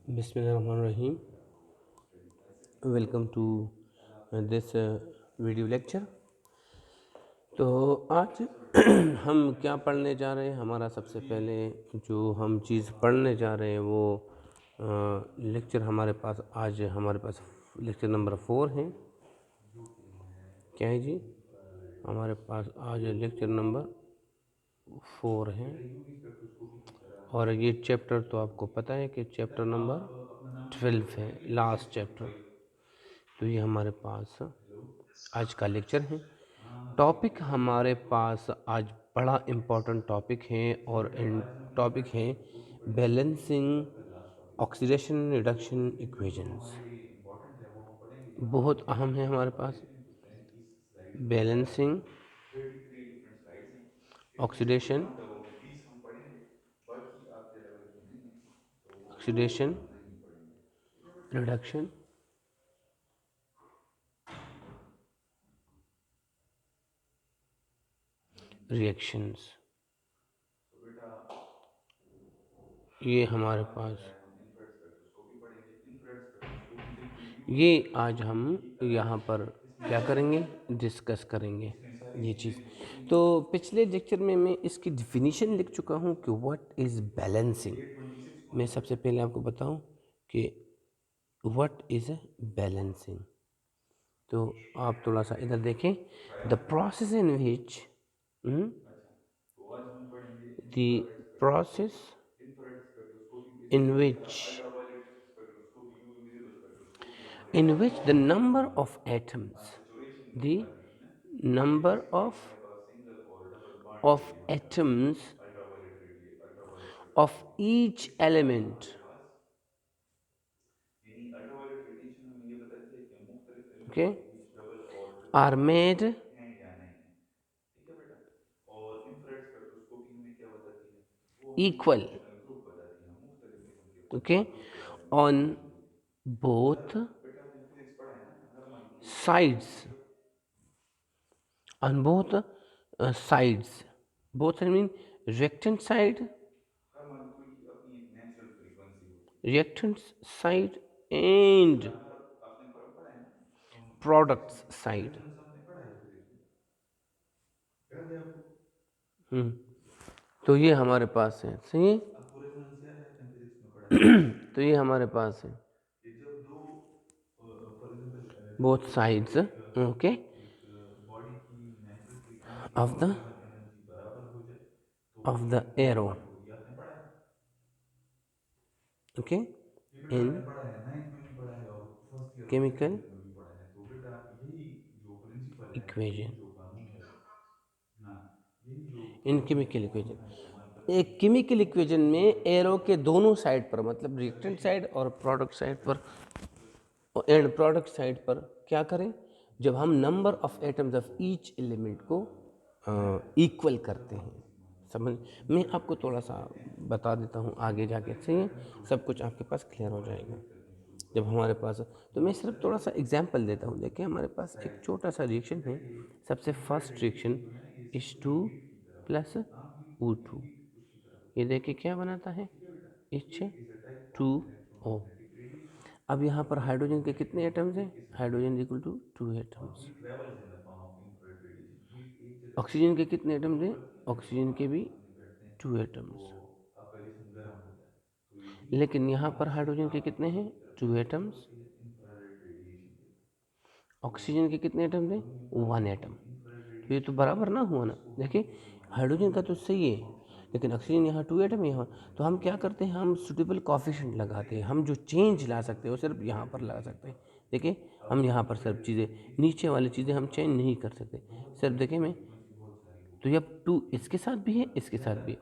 Bismillahirrahmanirrahim. Welcome to this video lecture. तो आज हम क्या पढ़ने जा रहे हैं, हमारा सबसे पहले जो हम चीज़ पढ़ने जा रहे हैं वो लेक्चर हमारे पास लेक्चर नंबर 4 है। क्या है जी? हमारे पास आज लेक्चर नंबर 4 है और ये चैप्टर तो आपको पता है कि चैप्टर नंबर 12 है, लास्ट चैप्टर। तो ये हमारे पास आज का लेक्चर है। टॉपिक हमारे पास आज बड़ा इम्पोर्टेंट टॉपिक है और टॉपिक है बैलेंसिंग ऑक्सीडेशन रिडक्शन इक्वेशंस। बहुत अहम है हमारे पास balancing oxidation oxidation reduction reactions. ये हमारे पास ये आज हम यहाँ पर क्या करेंगे, डिस्कस करेंगे ये चीज़। तो पिछले लेक्चर में मैं इसकी डिफिनीशन लिख चुका हूँ कि व्हाट इज़ बैलेंसिंग। मैं सबसे पहले आपको बताऊँ कि व्हाट इज़ बैलेंसिंग। तो आप थोड़ा सा इधर देखें, the process in which the process in which the number of atoms, the number of atoms of each element, okay, are made equal, okay, on both sides, on both sides. Both I mean reactant side, reactant side and products side. तो ये हमारे पास है, सही है। तो ये हमारे पास है both sides, okay, of the arrow, okay, in chemical equation. In chemical equation, एक केमिकल इक्वेशन में एरो के दोनों साइड पर, मतलब रिएक्टेंट साइड और प्रोडक्ट साइड पर एंड प्रोडक्ट साइड पर क्या करें, जब हम number of atoms of each element को इक्वल करते हैं। समझ, मैं आपको थोड़ा सा बता देता हूँ आगे जाके, सही है, सब कुछ आपके पास क्लियर हो जाएगा जब हमारे पास। तो मैं सिर्फ थोड़ा सा एग्जांपल देता हूँ। देखिए हमारे पास एक छोटा सा रिएक्शन है। सबसे first reaction H2 plus O2, ये देखिए क्या बनाता है, H2O। अब यहाँ पर हाइड्रोजन के कितने एटम्स हैं, hydrogen equal to 2 atoms. Oxygen के कितने एटम्स हैं, ऑक्सीजन के भी 2 एटम्स। लेकिन यहाँ पर हाइड्रोजन के कितने हैं, 2 एटम्स। ऑक्सीजन के कितने एटम्स हैं, 1 एटम। तो ये तो बराबर ना हुआ ना। देखिए हाइड्रोजन का तो सही है, लेकिन ऑक्सीजन यहाँ 2 एटम यहाँ। तो हम क्या करते हैं, हम सुटेबल कॉफिशेंट लगाते हैं। हम जो चेंज ला सकते हैं वो सिर्फ यहाँ पर लगा सकते हैं। देखिए हम यहाँ पर सिर्फ चीज़ें, नीचे वाली चीज़ें हम चेंज नहीं कर सकते। सिर्फ देखिए मैं, तो ये अब 2 इसके साथ भी है, इसके साथ भी।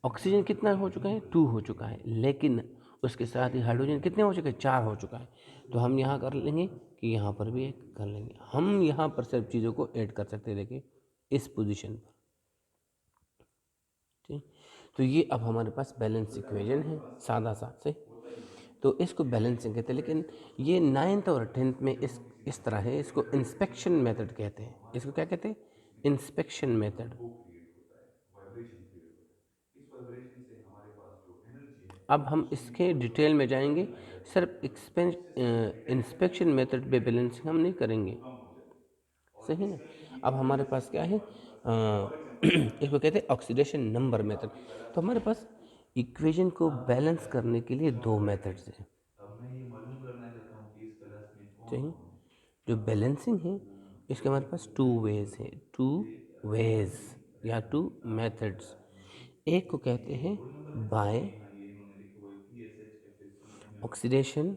ऑक्सीजन कितना हो चुका है, 2 हो चुका है, लेकिन उसके साथ ही हाइड्रोजन कितने हो चुके हैं, 4 हो चुका है। तो हम यहाँ कर लेंगे कि यहाँ पर भी एक कर लेंगे। हम यहाँ पर सिर्फ चीज़ों को ऐड कर सकते हैं, देखिए इस पोजीशन पर, ठीक। तो ये अब हमारे पास बैलेंस इक्वेशन है, सादा सा से। तो इसको बैलेंसिंग कहते हैं, लेकिन ये 9th और 10th में इस तरह है। इसको इंस्पेक्शन मेथड कहते हैं। इसको क्या कहते हैं, इंस्पेक्शन मेथड। अब हम इसके डिटेल में जाएंगे। सिर्फ इंस्पेक्शन मेथड पे बैलेंसिंग हम नहीं करेंगे, सही ना। अब हमारे पास क्या है, इसको कहते हैं ऑक्सीडेशन नंबर मेथड। तो हमारे पास इक्वेशन को बैलेंस करने के लिए दो मेथड्स हैं, सही। जो बैलेंसिंग है इसके हमारे पास टू वेज है, टू वेज या टू मेथड्स। एक को कहते हैं बाय ऑक्सीडेशन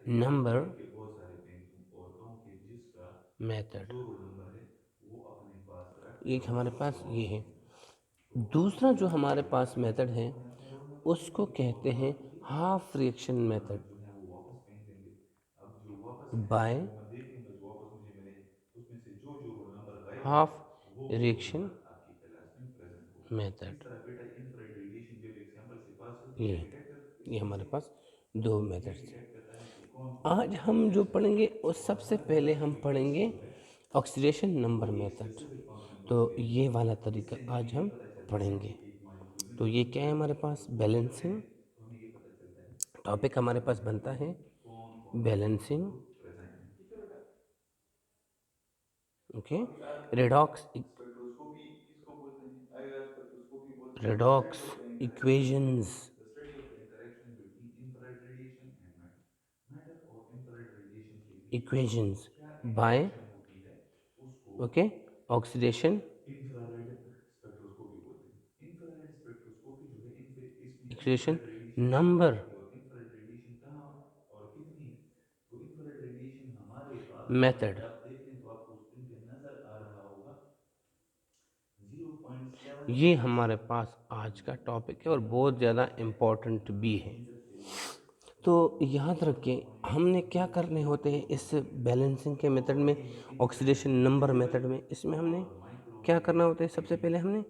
नंबर मेथड, एक हमारे पास ये है। दूसरा जो हमारे पास मेथड है उसको कहते हैं half reaction method by half reaction method. ये हमारे पास दो मेथड्स हैं। आज हम जो पढ़ेंगे उस सबसे पहले हम पढ़ेंगे ऑक्सीडेशन नंबर मेथड। तो ये वाला तरीका आज हम पढ़ेंगे। तो ये क्या है, हमारे पास बैलेंसिंग टॉपिक हमारे पास बनता है, balancing, okay. Redox redox equations, equations bye, okay, oxidation oxidation number method. ये हमारे पास आज का टॉपिक है और बहुत ज़्यादा इम्पोर्टेंट भी है। तो याद रखें हमने क्या करने होते हैं इस बैलेंसिंग के मेथड में, ऑक्सीडेशन नंबर मेथड में, इसमें हमने क्या करना होता है, सबसे पहले हमने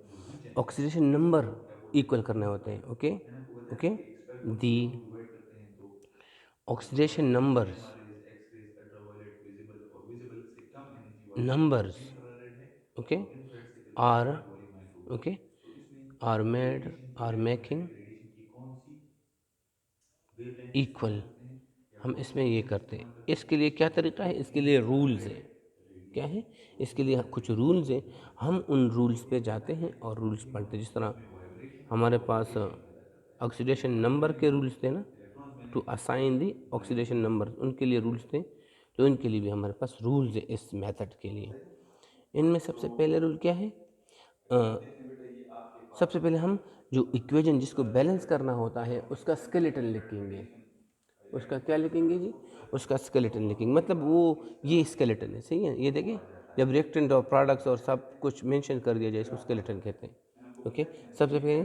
ऑक्सीडेशन नंबर इक्वल करने होते हैं, okay okay. The oxidation numbers numbers, okay, are, okay, are made, are making equal। हम इसमें ये करते हैं। इसके लिए क्या तरीका है, इसके लिए रूल्स है। क्या है, इसके लिए कुछ रूल्स हैं। हम उन रूल्स पे जाते हैं और रूल्स पढ़ते हैं। जिस तरह हमारे पास ऑक्सीडेशन नंबर के रूल्स थे ना, to assign the oxidation number, उनके लिए रूल्स थे। तो इनके लिए भी हमारे पास रूल्स है इस मेथड के लिए। इनमें सबसे पहले रूल क्या है, सबसे पहले हम जो इक्वेशन जिसको बैलेंस करना होता है उसका स्केलेटन लिखेंगे। उसका क्या लिखेंगे जी, उसका स्केलेटन लिखेंगे। मतलब वो ये स्केलेटन है, सही है। ये देखिए जब रिएक्टेंट और प्रोडक्ट्स और सब कुछ मेंशन कर दिया जाए इसको स्केलेटन कहते हैं, ओके। सबसे पहले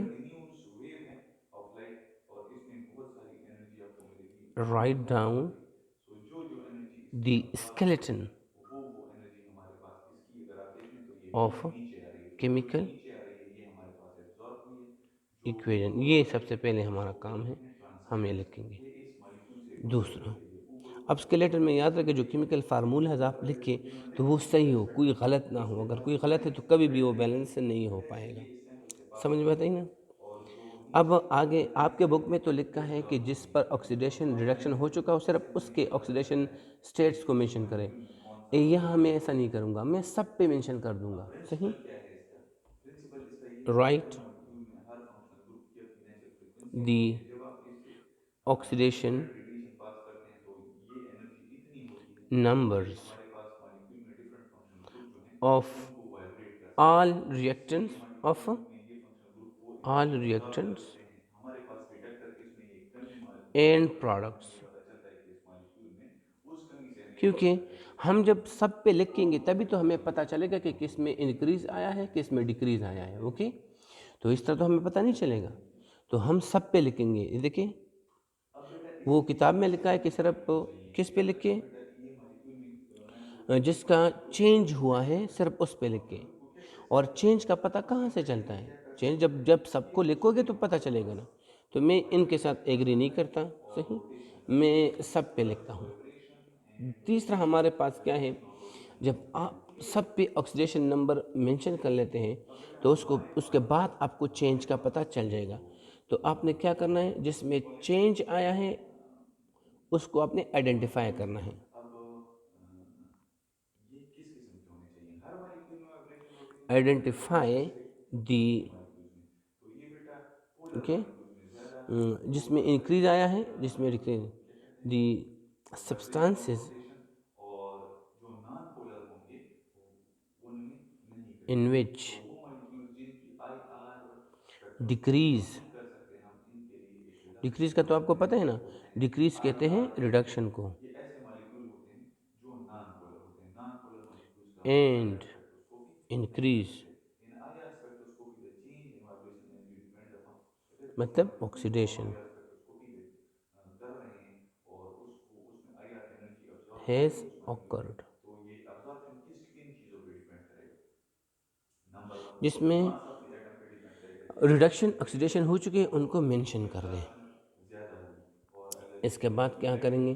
write down the skeleton of chemical equation. ये सबसे पहले हमारा काम है, हम ये लिखेंगे। दूसरा, अब स्केलेटन में याद रखें जो केमिकल फार्मूलाज आप लिखें तो वो सही हो, कोई गलत ना हो। अगर कोई गलत है तो कभी भी वो बैलेंस नहीं हो पाएगा। समझ में आता है ना। अब आगे आपके बुक में तो लिखा है कि जिस पर ऑक्सीडेशन रिडक्शन हो चुका हो सिर्फ उसके ऑक्सीडेशन स्टेट्स को मेंशन करें। यहाँ मैं ऐसा नहीं करूँगा, मैं सब पे मेंशन कर दूंगा, सही। Right the oxidation numbers of all reactants of all reactants and products। क्योंकि हम जब सब पे लिखेंगे तभी तो हमें पता चलेगा कि किस में इंक्रीज आया है किस में डिक्रीज आया है, ओके। तो इस तरह तो हमें पता नहीं चलेगा, तो हम सब पे लिखेंगे। ये देखिए वो किताब में लिखा है कि सिर्फ किस पे लिखे, जिसका चेंज हुआ है सिर्फ उस पे लिखे। और चेंज का पता कहाँ से चलता है, चेंज जब जब सबको लिखोगे तो पता चलेगा ना। तो मैं इनके साथ एग्री नहीं करता, सही, मैं सब पे लिखता हूँ। तीसरा हमारे पास क्या है, जब आप सब पे ऑक्सीडेशन नंबर मेंशन कर लेते हैं, तो उसको उसके बाद आपको चेंज का पता चल जाएगा। तो आपने क्या करना है, जिसमें चेंज आया है उसको आपने आइडेंटिफाई करना है। आइडेंटिफाई दी, ओके, जिसमें इंक्रीज आया है, जिसमें decrease, the substances in which decrease, decrease का तो आपको पता है ना, डिक्रीज कहते हैं रिडक्शन को, एंड इंक्रीज मतलब ऑक्सीडेशन हैज ऑकर्ड, जिसमें रिडक्शन ऑक्सीडेशन हो चुके हैं उनको मेंशन कर दें। इसके बाद क्या करेंगे,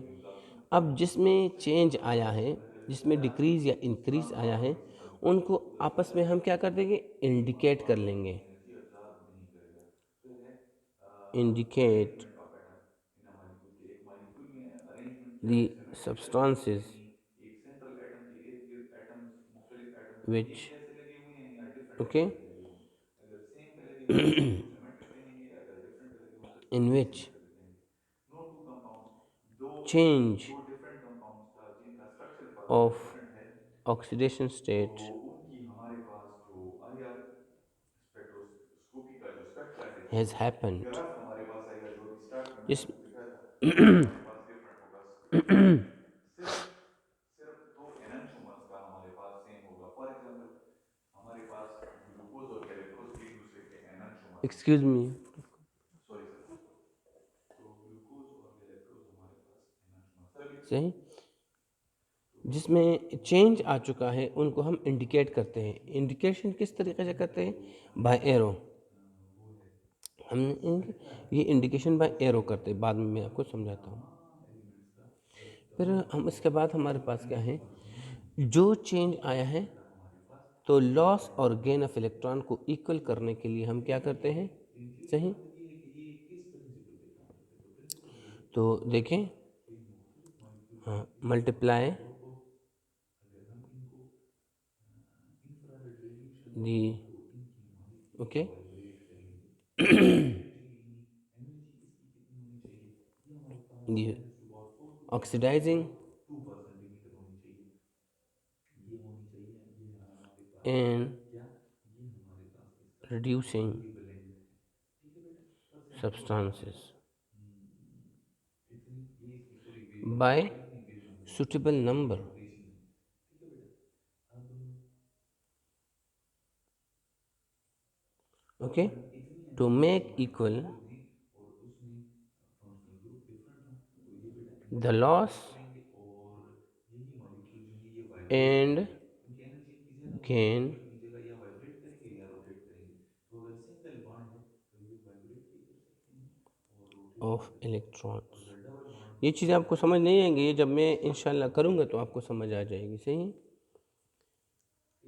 अब जिसमें चेंज आया है, जिसमें डिक्रीज या इंक्रीज आया है, उनको आपस में हम क्या कर देंगे, इंडिकेट कर लेंगे। Indicate the substances which, okay, in which change of oxidation state has happened, जिस एक्सक्यूज मी, सही, जिसमें चेंज आ चुका है उनको हम इंडिकेट करते हैं। इंडिकेशन किस तरीके से करते हैं, बाय एरो। हम ये इंडिकेशन बाय एरो करते हैं, बाद में मैं आपको समझाता हूँ। फिर हम इसके बाद हमारे पास क्या है, जो चेंज आया है तो लॉस और गेन ऑफ इलेक्ट्रॉन को इक्वल करने के लिए हम क्या करते हैं, सही। तो देखें, हाँ, multiply the, okay, the oxidising and reducing substances by suitable number, okay, to make equal the loss and gain of electrons। ये चीज़ें आपको समझ नहीं आएंगी, ये जब मैं इंशाल्लाह करूँगा तो आपको समझ आ जाएगी, सही है।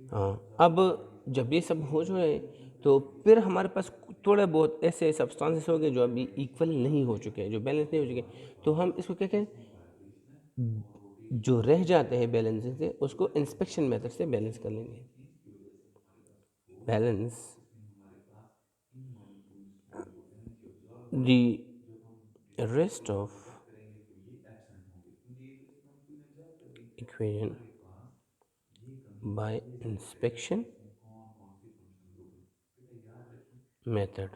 हाँ, अब जब ये सब हो जाए तो फिर हमारे पास थोड़े बहुत ऐसे सब्सटेंसेस हो गए जो अभी इक्वल नहीं हो चुके हैं, जो बैलेंस नहीं हो चुके, तो हम इसको क्या कहें, जो रह जाते हैं बैलेंसिंग से उसको इंस्पेक्शन मेथड से बैलेंस कर लेंगे। Balance the rest of equation by inspection method।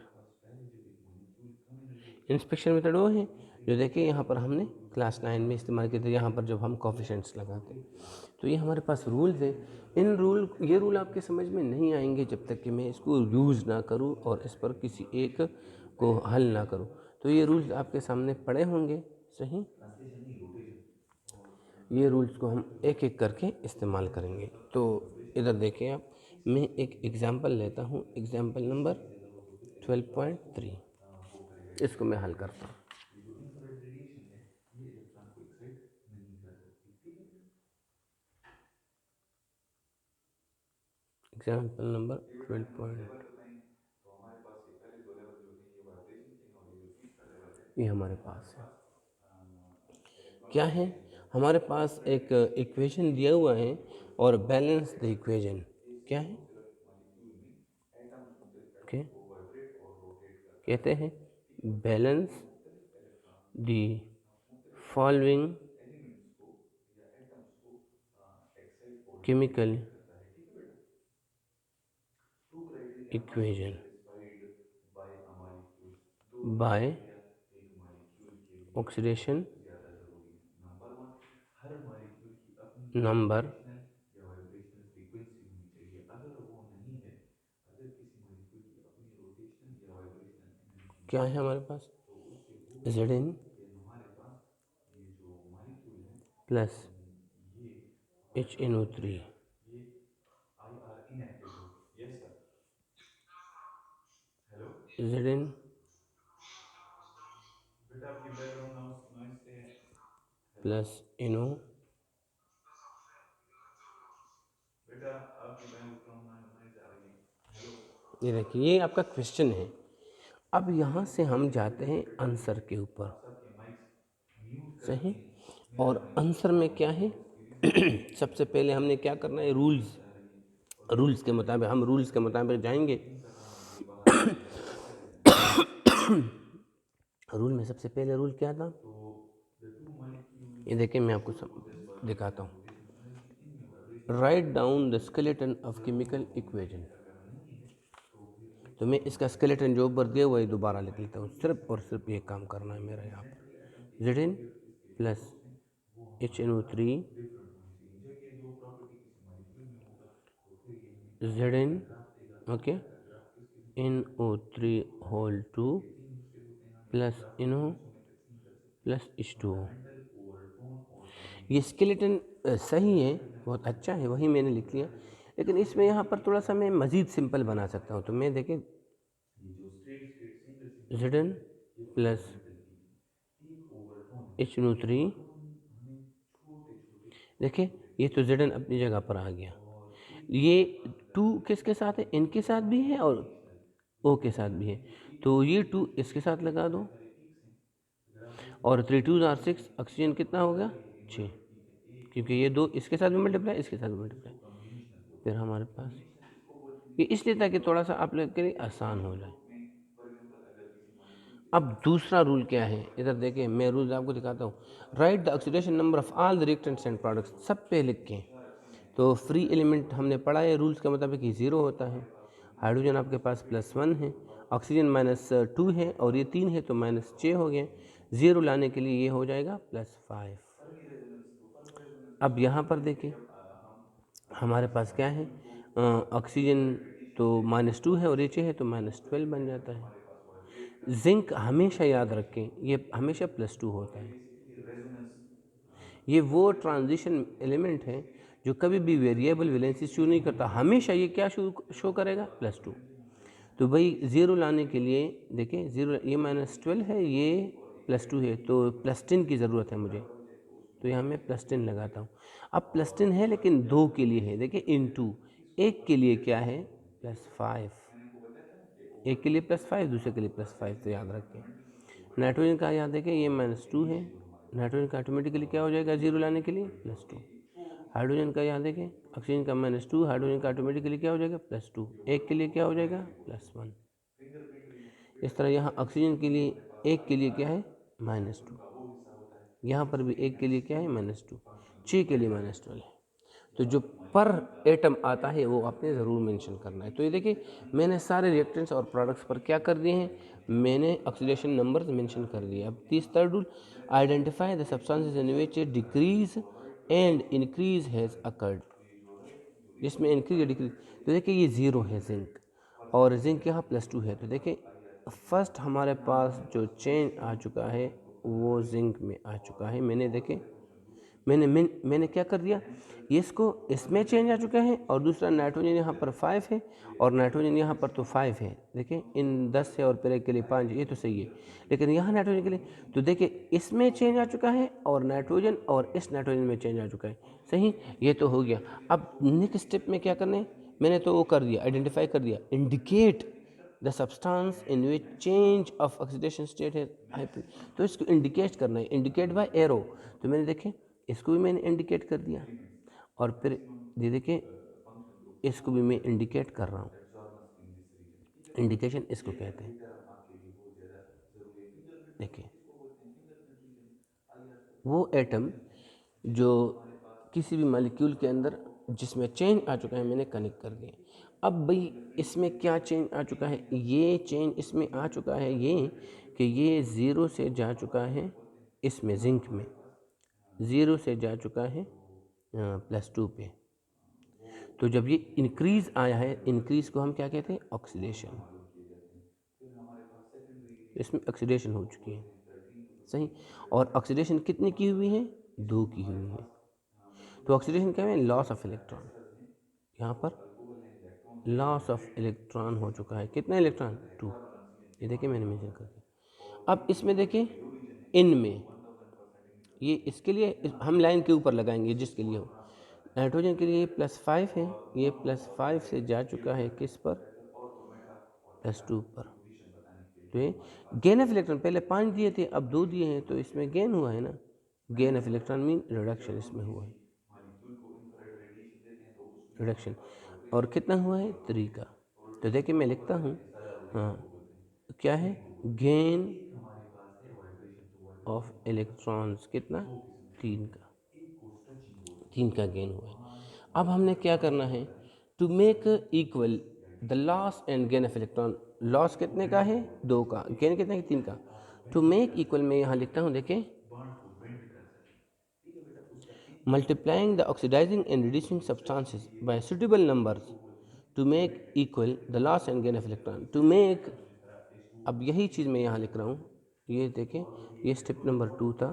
Inspection method वो है जो देखिए यहाँ पर हमने क्लास 9 में इस्तेमाल किए थे, यहाँ पर जब हम कोफिशिएंट्स लगाते हैं। तो ये हमारे पास रूल्स हैं, ये रूल आपके समझ में नहीं आएंगे जब तक कि मैं इसको यूज़ ना करूँ और इस पर किसी एक को हल ना करूँ। तो ये रूल्स आपके सामने पड़े होंगे, सही। ये रूल्स को हम एक एक करके इस्तेमाल करेंगे। तो इधर देखिए आप, मैं एक एग्ज़ाम्पल लेता हूँ, एग्ज़ाम्पल नंबर 12.3, इसको मैं हल करता हूँ। ये जो इंफ्रारेड रेडिएशन है ये इलेक्ट्रॉन को एक्साइट नहीं कर सकती, ठीक है बेटा। एग्जाम्पल नंबर 12 पॉइंट, लेवल बताएंगे तो हमारे पास ये पहले दो लेवल जो है ये वाइब्रेशन के और ये जो तीसरा लेवल है ये हमारे वो पास है। इलेक्ट्रॉन क्या है, वाइब्रेशन का। हमारे पास एक इक्वेशन दिया हुआ है और बैलेंस द इक्वेशन क्या है, मुख्तलिफ मॉलिक्यूल में एटम्स मुख्तलिफ ओके, एटम्स को वाइब्रेट और रोटेट करता है, कहते हैं ठीक है। बैलेंस ये मुख्तलिफ इलेक्ट्रॉन द मुख्तलिफ फॉलोइंग एलिमेंट्स को या एटम्स को एक्साइट और केमिकल डिसोसिएट करता है, ठीक है बेटा। Two criteria must be equation satisfied by a molecule, दो बाय क्राइटेरिया एक मॉलिक्यूल के लिए ऑक्सीडेशन बहुत ज़्यादा ज़रूरी है। नंबर वन, हर मॉलिक्यूल की अपनी नंबर, रोटेशनल या वाइब्रेशनल फ्रीक्वेंसी होनी चाहिए। अगर वो नहीं है, अगर किसी मॉलिक्यूल की अपनी रोटेशनल या वाइब्रेशनल एनर्जी क्या है नहीं है हमारे पास तो उससे वो जेड इन ये हमारे पास ये जो मॉलिक्यूल है प्लस ये एच एन ओ थ्री, ये आई आर इनएक्टिव हो। Yes sir. हेलो जेड इन बेटा, आपकी बैकग्राउंड नॉइस से है। हेलो प्लस इनो बेटा, आपकी बैकग्राउंड नॉइस आ रही है। हेलो ये देखिए ये आपका क्वेश्चन है। अब यहाँ से हम जाते हैं आंसर के ऊपर, आप सबके माइक्स म्यूट कर सही, दें। मेरा और माइक आंसर में क्या है स्क्रीन पे सबसे पहले हमने क्या करना है, रूल्स, आ रही है और मैं रूल्स के मुताबिक हम रूल्स के मुताबिक जाएंगे। यकीन कर रहा हूँ ये बात मेरा कैसा रेजोनेंस। रूल में सबसे पहले रूल क्या था, तो द टू मॉलिक्यूल ये देखिए मैं आपको शुड पोजेस दिखाता वाइब्रेशन हूँ। रोटेशनल एनर्जी, इनमें vibration right rotational down the energy skeleton of ज़रूर केमिकल होनी इक्वेशन। चाहिए। अगर नहीं है तो फिर वो तो चीज़ मैं नहीं इसका होगी। स्केलेटन जो ऊपर दिया हुआ है दोबारा तो लिख लेता हूँ, मॉलिक्यूल के सिर्फ और सेंट्रल सिर्फ ये एटम काम करना है जो मेरा अपने यहाँ सेंट्रल पर। एटम के जेड और इन फिर इसके जो प्लस ग्रुप्स हैं वो एच हमारे एन ओ पास थ्री डिफरेंट होने चाहिए। जबकि जो प्रॉपर्टी किसी मॉलिक्यूल में होगा तो फिर ये हमें जेड अल्फा इन का ग्राफ देगा। ओके, अल्फा का ग्राफ किस किस में से एन होता है, ओ थ्री मिक्स्ड होता है, होल टू क्योंकि तीन मिक्सचर होते हैं। हम एक प्लस ग्राफ को इनो तीन हिस्सों में तकसीम कर सकते हैं, plus H two. Fundamental, overtone और ये कॉम्बिनेशन। स्केलेटन सही है, फॉर एग्जांपल बहुत मैं अच्छा आपको है, वही बताता मैंने हूँ, लिख लिया। मिसाल के लेकिन तौर इसमें पे यहाँ पर एक थोड़ा सा मैं एग्जांपल मज़ीद लेते हैं। सिंपल बना हमारे सकता हूँ, तो पास मैं देखिए ये जो straight state single single Z bond N है ये प्लस फंडामेंटल की है। एक ओवरटोन है। H N O three, overtone हमें छोटे छोटे देखिए छोटे ये तो जेड एन छोटे अपनी जगह पर आ गया। और एक ये हमारे पास टू लगाना है किसके साथ है, इनके साथ भी है और ग्रेविटेशनल। ओ ये के वो साथ भी एनर्जी है, है जो एक तो ये मॉलिक्यूल टू से इसके साथ ये लगा सारे दो, सारे पीक्स हैं। अगर आप देखें और थ्री टू ज़ार ये सिक्स, ऑक्सीजन कितना हो गया, अगर ये 6, इन्वर्टेड पीक है एक क्योंकि और ये दो ये इसके साथ भी एक मल्टीप्लाई इसके साथ भी तो मल्टीप्लाई। इसको कॉम्बिनेशन बोलते फिर हैं। हमारे पास कॉम्बिनेशन इसको बोलते हैं ये कि इसलिए ताकि एक थोड़ा सा आप लोग के लिए एक आसान हो बॉन्डिंग जाए। ग्रुप में फॉर एग्जांपल अगर किसी मॉलिक्यूल के अब साथ दूसरा रूल क्या है, हमारे इधर पास देखिए मैं रूल आपको दिखाता हूँ। Right the oxidation number of all the reactants and products, सब पे लिख के। क्या रखे हुए हैं तो फ्री अल्फा एलिमेंट इक्वल हमने टू पढ़ा है रूल्स के मुताबिक ये 0 होता है, हमारे पास पोटेंशियल हाइड्रोजन आपके डिफरेंस पास वेट +1 है, इक्वल टू वर्क ऑक्सीजन -2 है, और ये 3 है तो -6 हो गया। 0 लाने के लिए ये हो जाएगा +5। Fermi resonance. तो फर्मी रेजोनेंस अब तब यहाँ होता पर है कि देखिए जब हम हमारे किसी पास क्या है, मॉलिक्यूल को ऑक्सीजन तो ग्रेविटेशन देते हैं -2 है और और ये इससे 6 है तो वो -12 मुख्तलिफ बन जाता एटम्स है। हमारे पास वाइब्रेट करते हैं जिंक हमेशा याद वाइब्रेशन रखें को ये हमेशा +2 और होता ये है। बेसिकली रेजोनेंस ये वो फ्रिक्वेंसी ट्रांजिशन होती है और एलिमेंट है बेसिकली जो कभी भी वेरिएबल वैलेंसी शो नहीं करता, हमेशा ये क्या शो करेगा, बात कर +2। रहे हैं जो हम बोलते हैं तो भाई बेसिक 0 लाने के लिए फ्रीक्वेंसी देखिए 0, ये -12 है, ये फ्रीक्वेंसी और एक +2 है, रेडियस तो जो हमारी +10 की फ्रीक्वेंसी ज़रूरत है मुझे, बराबर हो जाए तो उसमें तो यहाँ मैं ऑटोमेटिकली +10 वो लगाता फिर हूँ। अब +10 है और लेकिन या 2 तो के लिए है, बेसिक देखिए होते हैं इन टू, इसको एक के लिए क्या है रेजोनेंस बोलते हैं, ठीक है। +5, मैंने आपको बताया था ना कि एक के लिए ओवरटोन +5 दूसरे के लिए +5, तो सेकेंड याद रखें। फंडामेंटल की ओवरटोन नाइट्रोजन का याद देखिए ये -2 है, ये जो हमारे पास नाइट्रोजन का ऑटोमेटिकली क्या हो जाएगा 0 लाने के लिए +2। एक छोटी सी हाइड्रोजन का याद देखें, ऑक्सीजन का -2, हाइड्रोजन का ऑटोमेटिकली क्या हो जाएगा +2, एक के लिए क्या हो जाएगा +1। फिंगरप्रिंट भी इस बेटा तरह यहाँ फिंगरप्रिंट ऑक्सीजन के जो लिए हमारे पास एक के लिए क्या है मॉलिक्यूल -2, का वो हिस्सा होता है यहाँ पर भी जिसमें एक के लिए क्या है -2, फंक्शनल 6 ग्रुप के लिए पाया जाता -12 है। है। तो जब जो पर मॉलिक्यूल का एटम आता है वो टेम्परेचर आपने ज़रूर मेंशन और करना है। तो ये लिमिट देखिए से अंदर मैंने हो सारे तो रिएक्टेंट्स और उसको प्रोडक्ट्स पर क्या कर दिए हैं, डिसोसिएशन मैंने बोलते हैं। ऑक्सीडेशन नंबर मेंशन याद कर दिए। रखिए अब यहाँ तीसरा रूल, मेरे पास आइडेंटिफाई द ये to substances in which state का है डिक्रीज तो right the end following increase has equation. Occurred, तो ये जो राइट जो जिसमें इक्वेशन इंक्रीज या पहले डिक्रीज, राइट से तो देखिए ये 0 है इंक्रीज जिंक, फर्स्ट और सेकंड जिंक यहाँ लेवल +2 है, तो हमारे देखिए पास आई आर फर्स्ट इनएक्टिव। हमारे यहाँ पास हमारे जो पास चेंज दूसरी आ चुका है फंक्शनल ग्रुप बना वो रहे जिंक में आ चुका और है। मैंने बहुत देखे सारे फंक्शनल ग्रुप मैंने क्या कर दिया, कैंसल ये इसको इसमें चेंज आ चुका है, और दूसरा नाइट्रोजन यहाँ पर 5 है और नाइट्रोजन यहाँ पर तो 5 है। देखिए इन 10 है और फिर एक के लिए 5, ये तो सही है, लेकिन यहाँ नाइट्रोजन के लिए तो देखिए इसमें चेंज आ चुका है और नाइट्रोजन और इस नाइट्रोजन में चेंज आ चुका है, सही, ये तो हो गया। अब नेक्स्ट स्टेप में क्या करना है, मैंने तो वो कर दिया, आइडेंटिफाई कर दिया, indicate the substance in which change of oxidation state है हाइपर, तो इसको इंडिकेट करना है, इंडिकेट बाय एरो। तो मैंने देखे इसको भी मैंने इंडिकेट कर दिया, और फिर ये देखिए इसको भी मैं इंडिकेट कर रहा हूँ, एब्जॉर्बेंस इन दिस रीजन, ठीक है। इंडिकेशन इसको ये कहते हैं। टर्म आपके लिए बहुत ज़्यादा ज़रूरी है। फिंगरप्रिंट देखिए किसको बोलते हैं? फिंगरप्रिंट रीजन आगे आपको वो बताऊंगा एटम जो जिसको हमारे पास किसी भी मॉलिक्यूल के अंदर जिसमें चेंज आ चुका है मैंने कनेक्ट कर दिया। अब भाई इसमें क्या चेंज आ चुका है, ये चेंज इसमें आ चुका है ये कि ये ज़ीरो से जा चुका है इसमें जिंक में, ज़ीरो से जा चुका है +2 पे। तो जब ये इंक्रीज़ आया है, इंक्रीज़ को हम क्या कहते हैं, ऑक्सीडेशन। मालूम किए जाते हैं। फिर हमारे पास सेकेंडरी इसमें ऑक्सीडेशन हो चुकी है, बोलते हैं 13 टू सही। 15 और ऑक्सीडेशन कितनी की हुई है, 2 की हमारे हुई है। पास तो मल्टीपल ऑक्सीडेशन क्या है, लॉस ऑफ इलेक्ट्रॉन। एस्टर्स हैं यहाँ पर अल्कोहल हैं इलेक्ट्रॉन लॉस ऑफ इलेक्ट्रॉन हो चुका है, कितना इलेक्ट्रॉन, 2। ये देखिए मैंने मेंशन कर दिया। अब इसमें देखिए इनमें ये इसके लिए हम लाइन के ऊपर लगाएंगे जिसके लिए हो, नाइट्रोजन के लिए +5 है, ये +5 से जा चुका है किस पर, +2 पर। तो ये गेन ऑफ इलेक्ट्रॉन, पहले 5 दिए थे अब 2 दिए हैं, तो इसमें गेन हुआ है ना, gain of electron mean reduction इसमें हुआ है, रिडक्शन। और कितना हुआ है, 3 का। तो देखिए मैं लिखता हूँ, हाँ क्या है, गेन ऑफ इलेक्ट्रॉन्स कितना, 3 का, 3 का गेन हुआ है। अब हमने क्या करना है, to make equal the loss and gain of electron, loss कितने का है, 2 का, गेन कितने का, 3 का। टू मेक इक्वल मैं यहाँ लिखता हूँ, देखें, multiplying the oxidizing and reducing substances by suitable numbers to make equal the loss and gain of electron, to make। अब यही चीज़ मैं यहाँ लिख रहा हूँ, ये देखें, ये स्टेप नंबर 2 था,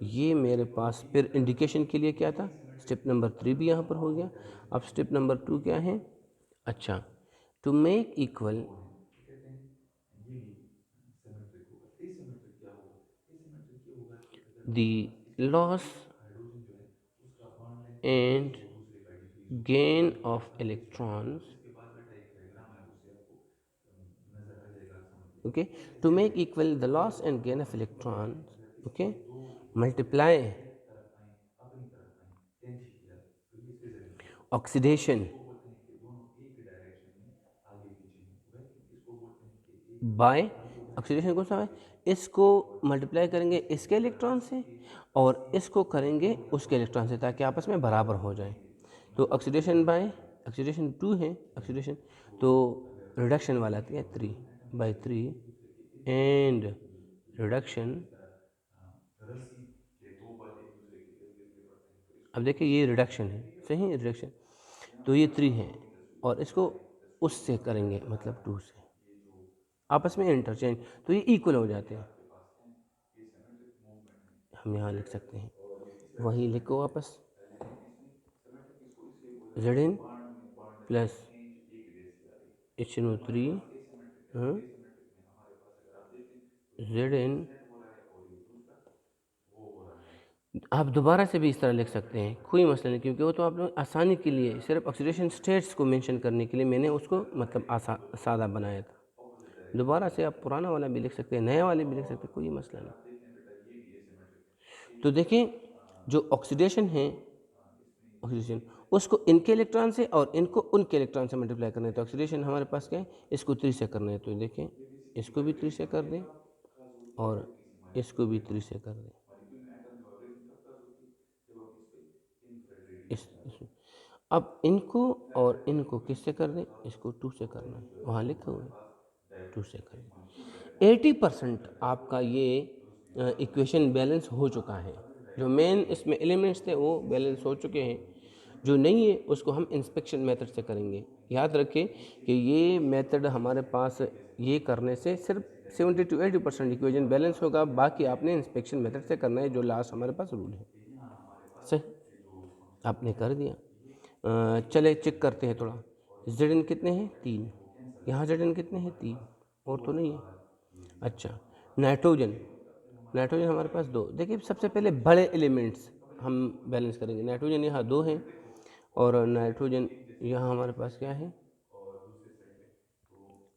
ये मेरे पास फिर इंडिकेशन के लिए क्या था, स्टेप नंबर 3 भी यहाँ पर हो गया। अब स्टेप नंबर 2 क्या है, अच्छा, to make equal the loss and gain of electrons, okay, to make equal the loss and gain of electrons, okay, multiply oxidation by, oxidation कौन सा है, इसको मल्टीप्लाई करेंगे इसके इलेक्ट्रॉन से और इसको करेंगे उसके इलेक्ट्रॉन से, ताकि आपस में बराबर हो जाए। तो ऑक्सीडेशन बाय, ऑक्सीडेशन 2 है ऑक्सीडेशन, तो रिडक्शन वाला आता है 3/3 एंड रिडक्शन। अब देखिए ये रिडक्शन है, सही है, रिडक्शन, तो ये 3 है और इसको उससे करेंगे, मतलब 2 से, आपस में इंटरचेंज, तो ये इक्वल हो जाते हैं। हम यहाँ लिख सकते हैं, वही लिखो वापस, Zn प्लस HNO3 Zn। आप दोबारा से भी इस तरह लिख सकते हैं, कोई मसला नहीं, क्योंकि वो तो आप लोग आसानी के लिए सिर्फ ऑक्सीडेशन स्टेट्स को मेंशन करने के लिए मैंने उसको मतलब सादा बनाया था। दोबारा से आप पुराना वाला भी लिख सकते हैं, नया वाले भी लिख सकते हैं, कोई मसला नहीं। तो देखें जो ऑक्सीडेशन है, ऑक्सीडेशन उसको इनके इलेक्ट्रॉन से और इनको उनके इलेक्ट्रॉन से मल्टीप्लाई करना है, तो ऑक्सीडेशन हमारे पास क्या है, इसको 3 से करना है, तो देखें इसको भी 3 से कर दें और इसको भी 3 से कर दें, इस अब इनको और इनको किससे कर दें, इसको 2 से करना है, वहाँ लिखा हुआ है 2 से कर दें। 80% आपका ये इक्वेशन बैलेंस हो चुका है, जो मेन इसमें एलिमेंट्स थे वो बैलेंस हो चुके हैं, जो नहीं है उसको हम इंस्पेक्शन मेथड से करेंगे। याद रखें कि ये मेथड हमारे पास ये करने से सिर्फ 70 to 80% इक्वेशन बैलेंस होगा, बाकी आपने इंस्पेक्शन मेथड से करना है, जो लास्ट हमारे पास रूल है। सही, आपने कर दिया। चले चेक करते हैं थोड़ा, Zn कितने हैं, 3, यहाँ Zn कितने हैं, 3, और तो नहीं है। अच्छा, नाइट्रोजन, नाइट्रोजन हमारे पास 2, देखिए सबसे पहले बड़े एलिमेंट्स हम बैलेंस करेंगे, नाइट्रोजन यहाँ 2 हैं और नाइट्रोजन यहाँ हमारे पास क्या है, और दूसरे साइड पे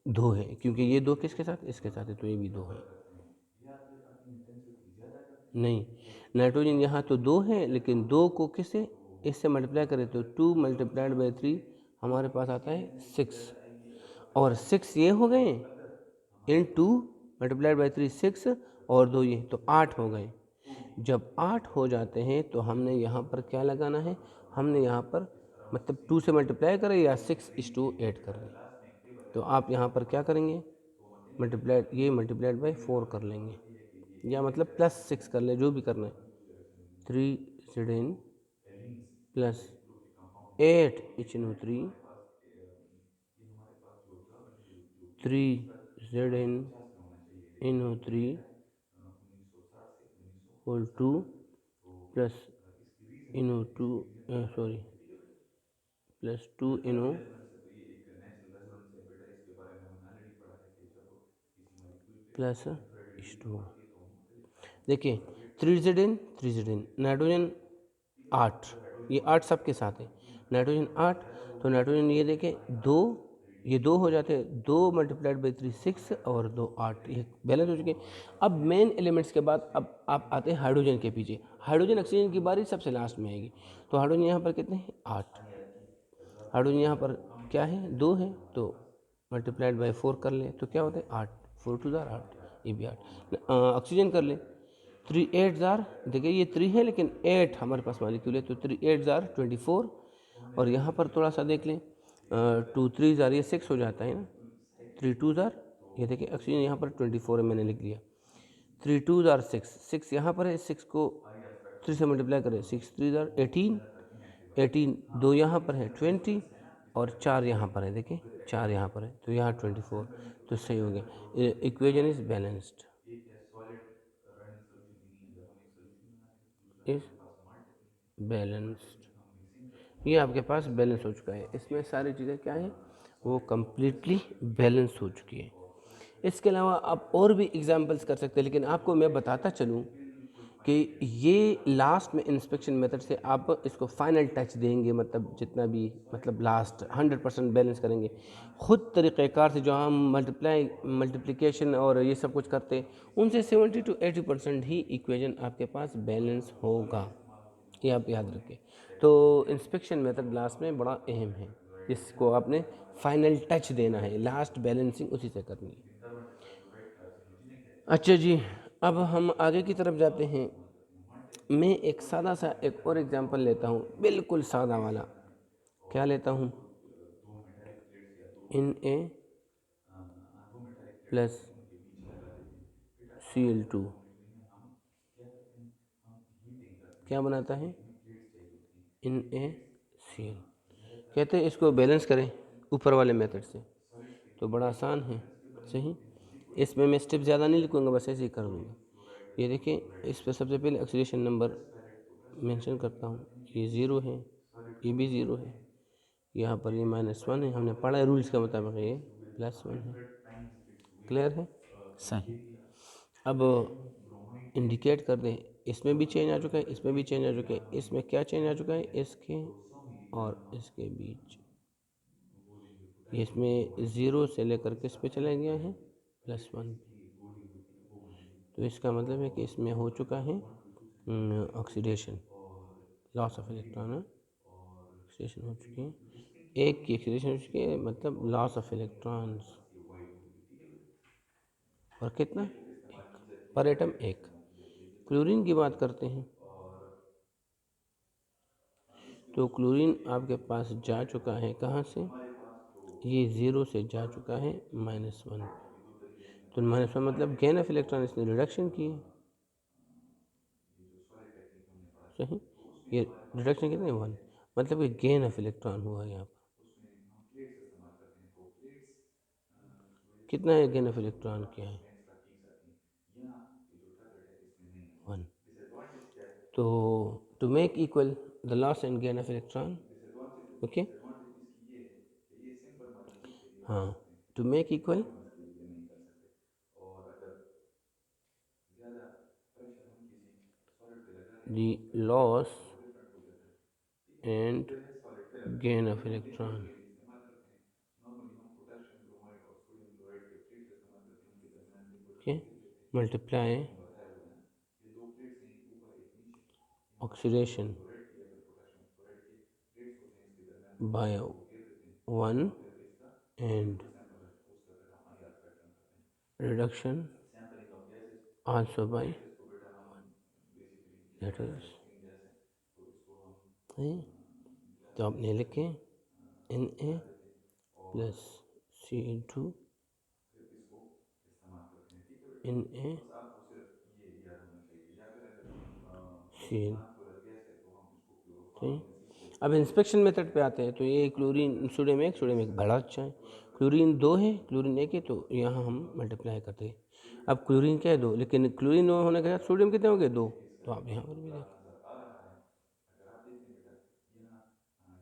तो 2 है, क्योंकि ये 2 किसके साथ, इसके साथ है, तो ये भी 2 है। करते हैं या फिर अपनी इंटेंसिटी ज़्यादा करते हैं नहीं, नाइट्रोजन यहाँ तो 2 है, लेकिन 2 को किससे, इससे मल्टीप्लाई करें तो 2 मल्टीप्लाइड बाई 3 हमारे पास आता है 6, और 6 ये हो गए इन 2 मल्टीप्लाइड बाई 3 6, और 2 ये, तो 8 हो गए। जब 8 हो जाते हैं तो हमने यहाँ पर क्या लगाना है, हमने यहाँ पर मतलब 2 से मल्टीप्लाई करें या 6:8 करें, तो आप यहाँ पर क्या करेंगे, मल्टीप्लाइड, ये मल्टीप्लाइड बाई 4 कर लेंगे, या मतलब +6 कर लें, जो भी करना है। 3Zn plus 8HNO3 3ZnNO3 whole 2 plus NO2 sorry plus 2NO plus H2O। देखिए 3Zn नाइट्रोजन 8, ये 8 सबके साथ है, नाइट्रोजन 8, तो नाइट्रोजन ये देखें 2, ये 2 हो जाते हैं, 2 मल्टीप्लाइड बाई 3 6 और 2 8, ये बैलेंस हो चुके। अब मेन एलिमेंट्स के बाद अब आप आते हैं हाइड्रोजन के पीछे, हाइड्रोजन ऑक्सीजन की बारी सबसे लास्ट में आएगी, तो हाइड्रोजन यहाँ पर कितने हैं, 8, हाइड्रोजन यहाँ पर क्या है, 2 है, तो मल्टीप्लाइड बाई 4 कर लें तो क्या होता है 8, 4 2 जार 8, ये भी 8। ऑक्सीजन कर लें, 3 8 जार, देखिए ये 3 है लेकिन 8 हमारे पास मालिक्यूल है, तो 3 8 जार 24, और यहाँ पर थोड़ा सा देख लें 2 3 जार, ये 6 हो जाता है ना, 3 2 जार, ये देखिए ऑक्सीजन यहाँ पर 24 है, मैंने लिख लिया, 3 2 जार 6, 6 यहाँ पर है, 6 को 3 से मल्टीप्लाई करें, 6 3 जार 18, 18 2 यहाँ पर है 20, और 4 यहाँ पर है, देखिए 4 यहाँ पर है, तो यहाँ 24, तो सही हो गया, equation is balanced, is balanced, ये आपके पास बैलेंस हो चुका है, इसमें सारी चीज़ें क्या हैं, वो कम्प्लीटली बैलेंस हो चुकी है। इसके अलावा आप और भी एग्जांपल्स कर सकते हैं, लेकिन आपको मैं बताता चलूँ कि ये लास्ट में इंस्पेक्शन मेथड से आप इसको फाइनल टच देंगे, मतलब जितना भी मतलब लास्ट 100% बैलेंस करेंगे खुद तरीक़ेकार से, जो हम मल्टीप्लिकेशन और ये सब कुछ करते हैं, उनसे 70 to 80% ही इक्वेशन आपके पास बैलेंस होगा, ये आप याद रखें। तो इंस्पेक्शन मेथड लास्ट में बड़ा अहम है, जिसको आपने फाइनल टच देना है, लास्ट बैलेंसिंग उसी से करनी है। अच्छा जी, अब हम आगे की तरफ जाते हैं। मैं एक सादा सा एक और एग्जांपल लेता हूँ, बिल्कुल सादा वाला, क्या लेता हूँ, Na प्लस Cl2 क्या बनाता है, NaCl। कहते हैं इसको बैलेंस करें ऊपर वाले मेथड से, तो बड़ा आसान है, सही। इसमें मैं स्टेप ज़्यादा नहीं लिखूँगा, बस ऐसे ही कर दूँगा। ये देखिए, इस पर सबसे पहले ऑक्सीडेशन नंबर मेंशन करता हूँ, ये 0 है, ये भी 0 है, यहाँ पर ये -1 है, हमने पढ़ा है रूल्स के मुताबिक, ये +1 है, क्लियर है, सही। अब इंडिकेट कर दें, इसमें भी चेंज आ चुका है, इसमें भी चेंज आ चुका है, इसमें क्या चेंज आ चुका है, इसके और इसके बीच, इसमें 0 से लेकर किस पे चला गया है, +1 पे, तो इसका मतलब है कि इसमें हो चुका है oxidation, loss of electron, oxidation हो चुकी है, एक की ऑक्सीडेशन हो चुकी है, मतलब लॉस ऑफ इलेक्ट्रॉन्स, और कितना, एक पर एटम, एक। क्लोरीन की बात करते हैं, तो क्लोरीन आपके पास जा चुका है कहाँ से, ये 0 से जा चुका है -1 पे, तो -1 मतलब गेन ऑफ इलेक्ट्रॉन, इसने रिडक्शन की है, सही। ये रिडक्शन कितने, 1, मतलब कि गेन ऑफ इलेक्ट्रॉन हुआ यहाँ पर, कितना है गेन ऑफ इलेक्ट्रॉन, क्या है 1। तो to make equal the loss and gain of electron, okay, हाँ, to make equal the loss and gain of electron, इस्तेमाल करते हैं। नॉर्मली हम पोटेशियम ब्रोमाइड और सोडियम क्लोराइड के प्लेट्स इस्तेमाल करते हैं, उनके दरमियान लिक्विड ओके, को दे देते हैं। मल्टीप्लाई बताया हुआ है ना, ये दो प्लेट्स हैं, एक ऊपर एक नीचे। यहाँ ऑक्सीडेशन क्लोराइड की अगर पोटेशियम क्लोराइड के प्लेट्स होते हैं, इसके दरमियान में बाय इसको घेर देते हैं, वन और फिर इसका एंड जो सैंपल है उसका फिर हम IR पैटर्न करते हैं। Reduction sampling of gases, also by gases को बेटा हम बेसिकली दैट गैस इज, है, ऑक्सीजन गैस है, तो इसको हम तो आपने लिखे Na मिला देते हैं और प्लस सी इंटू फिर इसको इस्तेमाल करते हैं। ठीक है बेटा, Na बस आपको सिर्फ ये याद होना चाहिए। या फिर अगर सी, नॉन गैस है तो हम इसको सही। क्लोरोफॉर्म बेसिस पे अब इंस्पेक्शन मेथड पे आते हैं, तो ये क्लोरीन सोडियम एक बड़ा अच्छा है, क्लोरीन 2 है, क्लोरीन 1 है, तो यहाँ हम मल्टीप्लाई करते हैं। अब क्लोरीन क्या है 2, लेकिन क्लोरीन होने के बाद सोडियम कितने हो गए 2, तो आप यहाँ पर भी देखें नजर आ रहा है। अगर आप देखें बेटा, यहाँ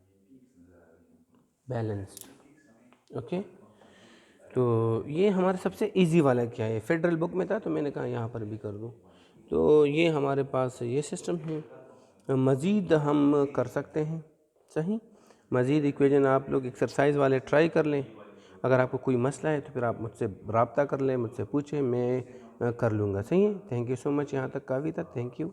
ये पीक्स नजर आ रही हैं हमको, बैलेंस्ड। ये पीक्स हमें ओके, फंक्शन एम्प्लीफायर तो ये हमारा सबसे इजी वाला क्या है, फेडरल बुक में था तो मैंने कहा यहाँ पर भी कर दूँ। तो ये हमारे पास ये सिस्टम है, मज़ीद हम कर सकते हैं। सही, मज़ीद इक्वेशन आप लोग एक्सरसाइज वाले ट्राई कर लें। अगर आपको कोई मसला है तो फिर आप मुझसे रब्ता कर लें, मुझसे पूछें, मैं कर लूँगा। सही है, थैंक यू सो मच, यहाँ तक काफ़ी था, थैंक यू।